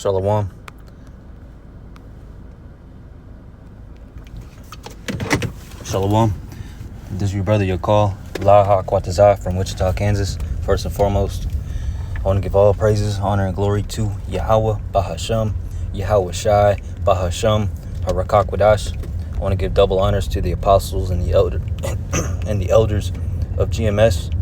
Shalom. Shalom. This is your brother, your call, Laha Kwatazah from Wichita, Kansas. First and foremost, I want to give all praises, honor, and glory to Yahweh, Bahasham, Yahweh Shai, Bahasham, Harakakwadash. I want to give double honors to the apostles and the elders of GMS,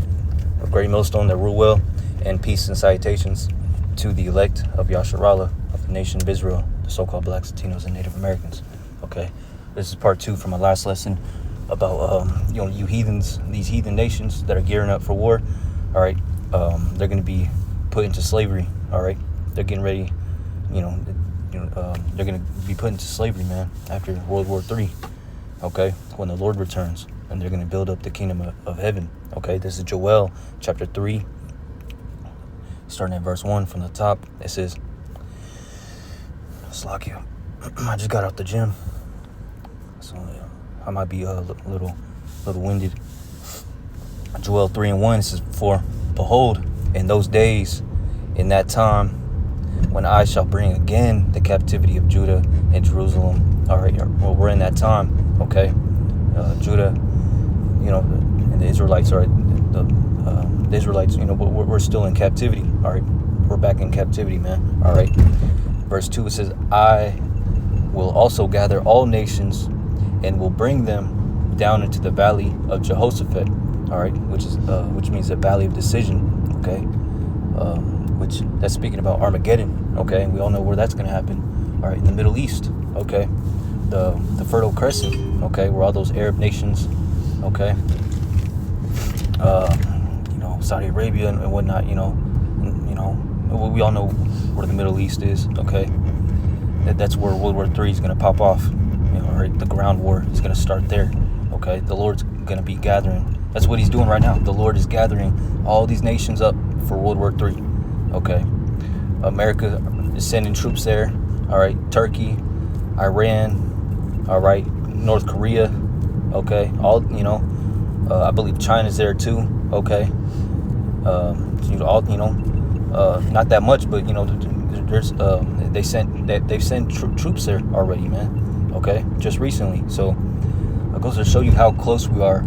of Great Millstone that rule well, and peace and salutations to the elect of Yasharallah of the nation of Israel, the so-called blacks, Latinos, and Native Americans. Okay, this is part 2 from my last lesson about you heathens, these heathen nations that are gearing up for war. All right, they're going to be put into slavery. All right, they're getting ready. They're going to be put into slavery, man, after World War III. Okay, when the Lord returns, and they're going to build up the kingdom of heaven. Okay, this is Joel chapter 3, starting at verse 1 from the top. It says, Slakia, I just got out the gym, so I might be a little winded. Joel 3:1, it says, For behold, in those days, in that time, when I shall bring again the captivity of Judah and Jerusalem. All right, well, we're in that time, okay? Judah, and the Israelites are the Israelites. We're still in captivity. All right, we're back in captivity, man. All right. Verse 2, it says, I will also gather all nations and will bring them down into the valley of Jehoshaphat. All right, which means the valley of decision. Okay. Which that's speaking about Armageddon, okay? We all know where that's going to happen, all right, in the Middle East, okay? The Fertile Crescent, okay, where all those Arab nations, okay, Saudi Arabia and whatnot, we all know where the Middle East is, okay? That's where World War III is going to pop off, all right? The ground war is going to start there, okay? The Lord's going to be gathering. That's what he's doing right now. The Lord is gathering all these nations up for World War III. Okay, America is sending troops there. All right, Turkey, Iran, all right, North Korea. Okay, I believe China's there too. Okay, not that much, but there's they've sent troops there already, man. Okay, just recently. So it goes to show you how close we are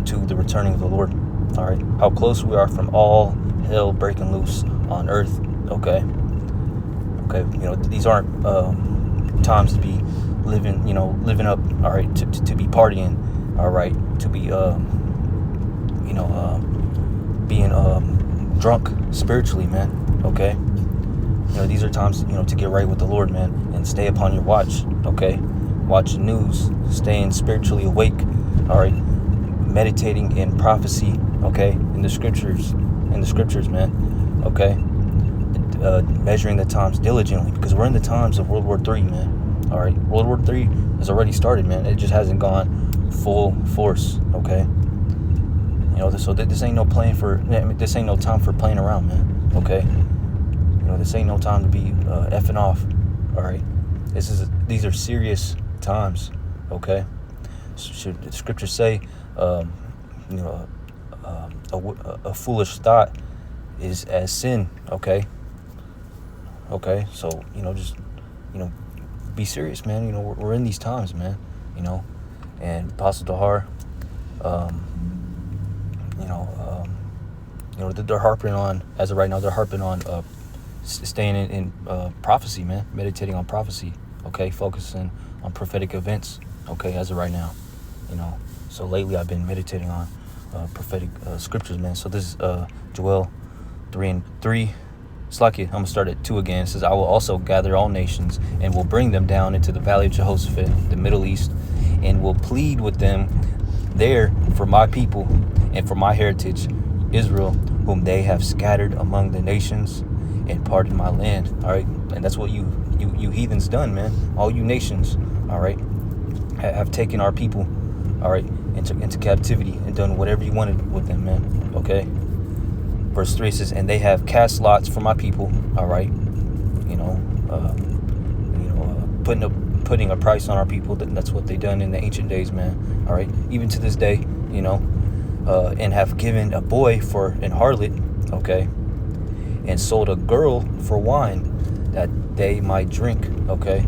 to the returning of the Lord. All right, how close we are from all hell breaking loose on earth. Okay, these aren't times to be living up. All right, to be partying. All right, to be being drunk spiritually, man. Okay, these are times to get right with the Lord, man, and stay upon your watch. Okay, watch the news, staying spiritually awake. All right, meditating in prophecy. Okay, in the scriptures, man. Okay, measuring the times diligently, because we're in the times of World War III, man. All right, World War III has already started, man. It just hasn't gone full force. Okay, so this ain't no this ain't no time for playing around, man. Okay, this ain't no time to be effing off. All right, these are serious times. Okay, should the scriptures say, a foolish thought is as sin. Okay, so just be serious, man. We're in these times, man. And Apostle Dahar, they're harping on, as of right now, staying in prophecy, man, meditating on prophecy. Okay, focusing on prophetic events. Okay, as of right now, so lately I've been meditating on prophetic scriptures, man. So this is Joel 3:3. Slakia, I'm going to start at 2 again. It says, I will also gather all nations and will bring them down into the valley of Jehoshaphat, the Middle East, and will plead with them there for my people and for my heritage, Israel, whom they have scattered among the nations and parted my land. All right, and that's what you heathens done, man. All you nations, all right, have taken our people, all right, into captivity and done whatever you wanted with them, man. Okay. Verse 3 says, and they have cast lots for my people. All right, putting a price on our people. That's what they done in the ancient days, man. All right, even to this day, and have given a boy for an harlot. Okay, and sold a girl for wine. that they might drink, okay?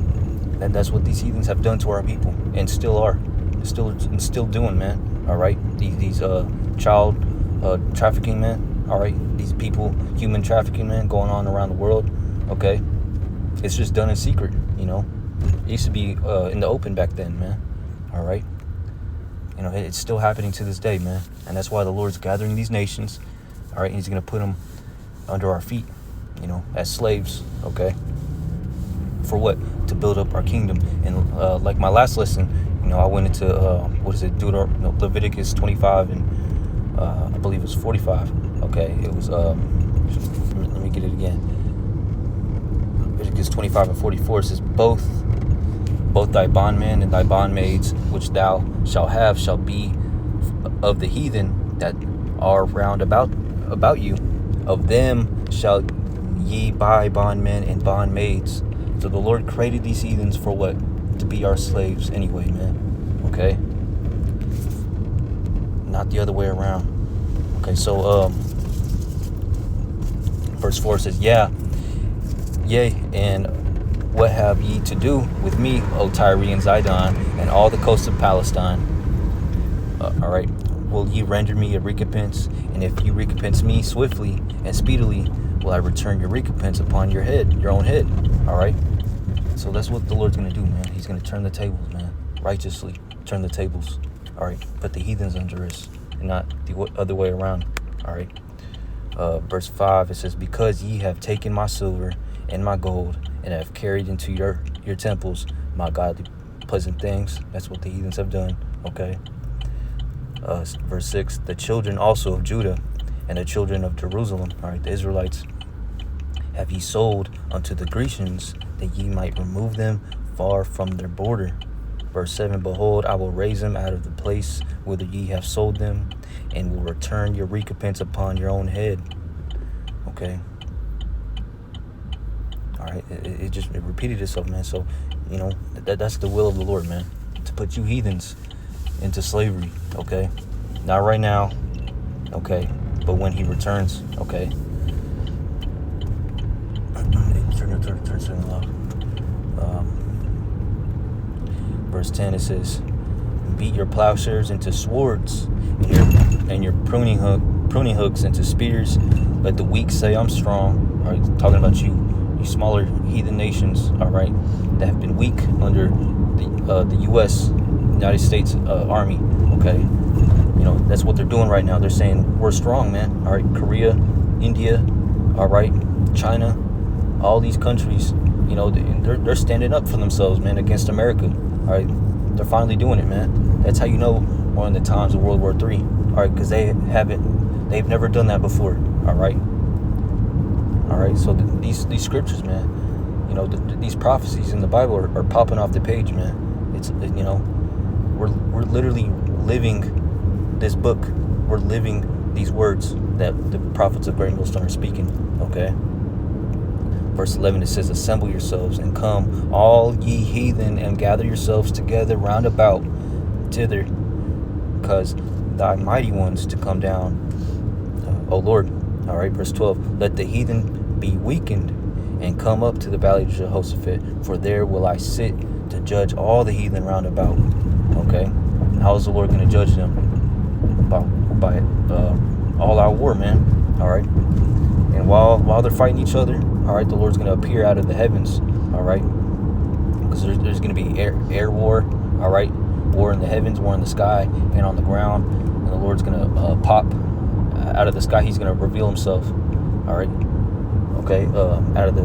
And that's what these heathens have done to our people, and still are, still doing, man. All right, these child trafficking, man. All right, these people, human trafficking, man, going on around the world. Okay, it's just done in secret, you know. It used to be in the open back then, man. All right, you know, it's still happening to this day, man. And that's why the Lord's gathering these nations. All right, and He's gonna put them under our feet, you know, as slaves. Okay. For what? To build up our kingdom. And like my last lesson, you know, I went into Leviticus 25 and I believe it was 45. Okay, it was let me get it again. Leviticus 25 and 44 says, both thy bondmen and thy bondmaids which thou shalt have shall be of the heathen that are round about you. Of them shall ye buy bondmen and bondmaids. So the Lord created these heathens for what? To be our slaves anyway, man. Okay? Not the other way around. Okay, so verse 4 says, Yea, and what have ye to do with me, O Tyre and Zidon, and all the coasts of Palestine? All right. Will ye render me a recompense? And if you recompense me swiftly and speedily, will I return your recompense upon your head, your own head? All right. So that's what the Lord's going to do, man. He's going to turn the tables, man. Righteously turn the tables. All right. Put the heathens under us and not the other way around. All right. Verse 5, it says, because ye have taken my silver and my gold and have carried into your temples my godly pleasant things. That's what the heathens have done. Okay. Verse 6, the children also of Judah and the children of Jerusalem, all right, the Israelites, have ye sold unto the Grecians, that ye might remove them far from their border. Verse 7, behold, I will raise them out of the place whither ye have sold them, and will return your recompense upon your own head. Okay. All right, it repeated itself, man. So, you know, that's the will of the Lord, man, to put you heathens into slavery. Okay, not right now. Okay, but when He returns. Okay. Turn love. Verse 10, it says, beat your plowshares into swords, and your pruning hooks into spears. Let the weak say, I'm strong. All right, talking about you smaller heathen nations. All right, that have been weak under the U.S. United States Army. Okay, you know, that's what they're doing right now. They're saying we're strong, man. All right, Korea, India, all right, China, all these countries, you know, they're standing up for themselves, man, against America. All right, they're finally doing it, man. That's how you know we're in the times of World War III. All right, because they've never done that before. All right. All right, so these scriptures, man, you know, these prophecies in the Bible are popping off the page, man. It's, you know, we're literally living this book. We're living these words that the prophets of Great Millstone are speaking. Okay. Verse 11, it says, assemble yourselves and come, all ye heathen, and gather yourselves together round about thither, because thy mighty ones to come down, O Lord. All right, verse 12, let the heathen be weakened and come up to the valley of Jehoshaphat, for there will I sit to judge all the heathen round about. Okay, how is the Lord going to judge them? By all our war, man. All right, and while they're fighting each other, all right, the Lord's going to appear out of the heavens. All right, because there's going to be air war. All right, war in the heavens, war in the sky, and on the ground. And the Lord's going to pop out of the sky. He's going to reveal Himself. All right, okay, out of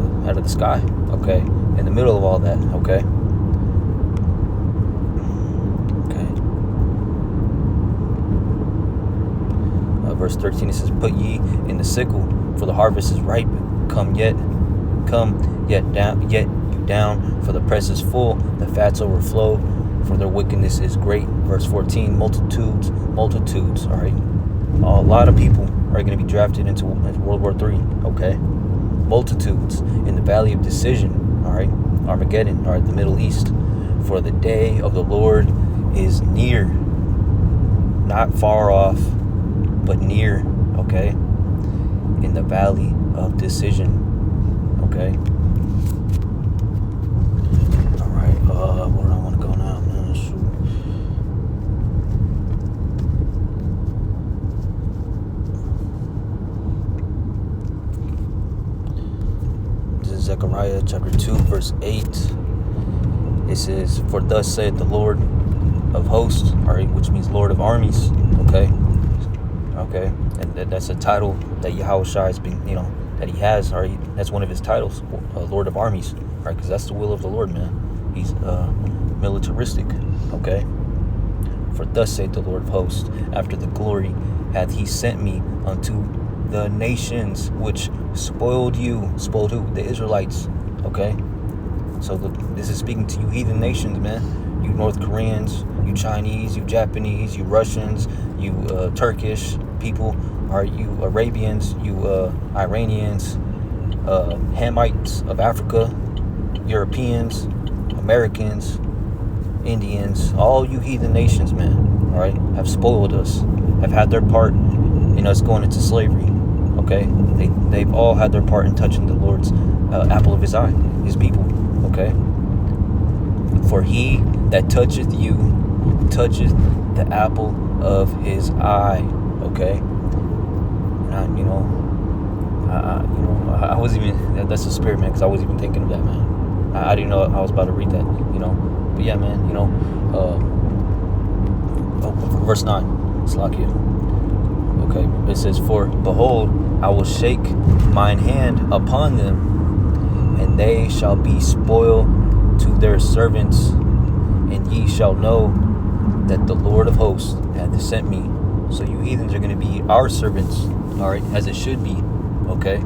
the sky. Okay, in the middle of all that. Okay. Verse 13, it says, put ye in the sickle, for the harvest is ripe. Come yet down, for the press is full, the fats overflow, for their wickedness is great. Verse 14, multitudes. All right, a lot of people are going to be drafted into World War III. Okay, multitudes in the valley of decision. All right, Armageddon. All right, the Middle East. For the day of the Lord is near, not far off, but near. Okay, in the valley of decision. Okay, chapter 2, verse 8. It says, "For thus saith the Lord of hosts," all right, which means Lord of armies, okay? Okay, and that's a title that Yahweh Shai has been, that he has, all right? That's one of his titles, Lord of armies, all right? Because that's the will of the Lord, man. He's militaristic, okay? "For thus saith the Lord of hosts, after the glory hath he sent me unto the nations which spoiled you." Spoiled who? The Israelites, okay? So this is speaking to you heathen nations, man. You North Koreans, you Chinese, you Japanese, you Russians, you Turkish people, or you Arabians, you Iranians, Hamites of Africa, Europeans, Americans, Indians, all you heathen nations, man, all right, have spoiled us, have had their part in us going into slavery, okay? They've all had their part in touching the Lord's apple of his eye, his people, okay? "For he that toucheth you toucheth the apple of his eye," okay? And I wasn't even, that's the spirit, man, because I wasn't even thinking of that, man. I didn't know I was about to read that, But yeah, man, verse 9, Slakia. Okay, it says, "For behold, I will shake mine hand upon them, and they shall be spoil to their servants, and ye shall know that the Lord of hosts hath sent me." So you heathens are going to be our servants, all right, as it should be, okay?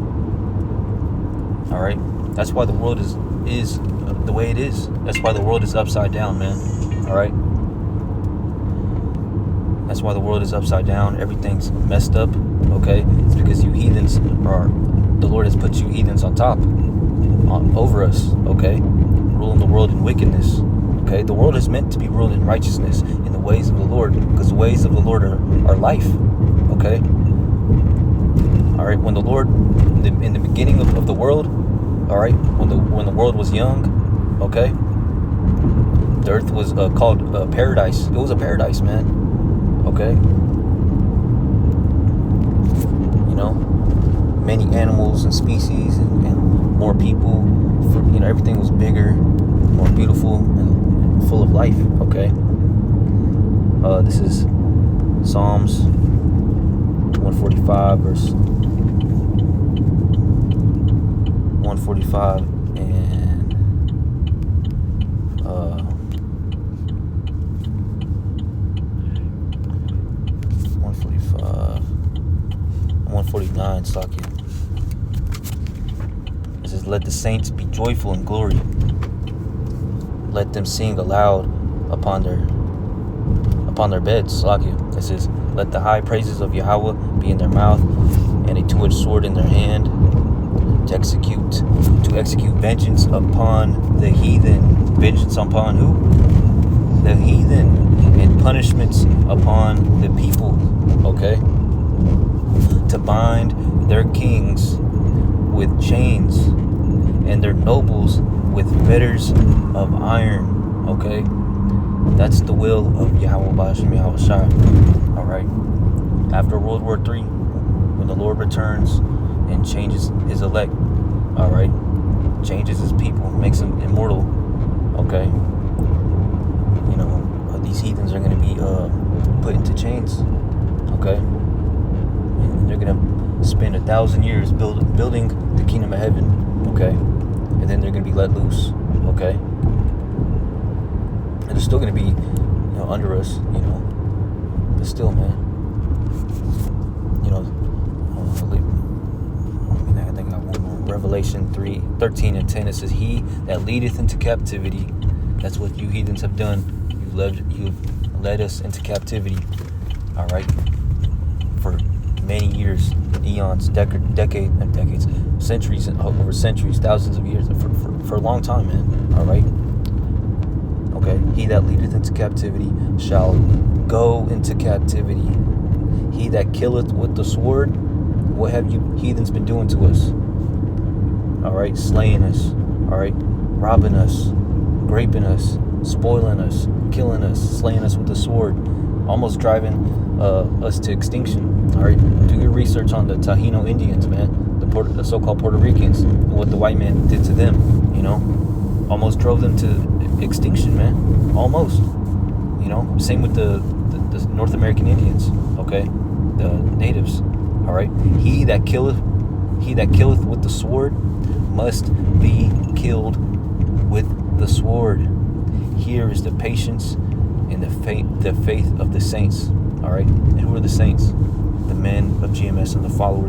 All right, that's why the world is the way it is. That's why the world is upside down, man, all right? That's why the world is upside down. Everything's messed up, okay? It's because you heathens the Lord has put you heathens on top, over us, okay? Ruling the world in wickedness, okay? The world is meant to be ruled in righteousness, in the ways of the Lord, because the ways of the Lord are life, okay? All right, when the Lord, in the beginning of the world, all right, when the world was young, okay, the earth was called paradise. It was a paradise, man, okay? Many animals and species and more people, everything was bigger, more beautiful, and full of life, okay? This is Psalms 145, verse 145 and 149, Slakia. It says, "Let the saints be joyful in glory. Let them sing aloud upon their beds." Slakia. It says, "Let the high praises of Yahweh be in their mouth, and a two-edged sword in their hand, to execute vengeance upon the heathen." Vengeance upon who? The heathen. And punishments upon the people, okay? "To bind their kings with chains, and their nobles with fetters of iron," okay? That's the will of Yahweh B'Hashem Yahweh Shai, all right? After World War III, when the Lord returns and changes his elect, all right? Changes his people, makes them immortal, okay? These heathens are going to be put into chains, okay? And they're going to spend 1,000 years building the kingdom of heaven, okay? And then they're going to be let loose, okay? And they're still going to be, under us, but still, man, I think I got one more. Revelation 3:13 and 10. It says, "He that leadeth into captivity," that's what you heathens have done. You led us into captivity, all right, for many years, eons, decades, centuries, over centuries, thousands of years, for a long time, man, all right? Okay, "He that leadeth into captivity shall go into captivity. He that killeth with the sword," what have you heathens been doing to us? All right, slaying us, all right, robbing us, raping us, spoiling us, killing us, slaying us with the sword, almost driving us to extinction. All right, do your research on the Taino Indians, man. The the so-called Puerto Ricans, what the white man did to them, almost drove them to extinction, man. Almost. Same with the North American Indians, okay? The natives, all right? He that killeth with the sword must be killed with the sword. Here is the patience and the faith of the saints, all right? And who are the saints? The men of GMS and the followers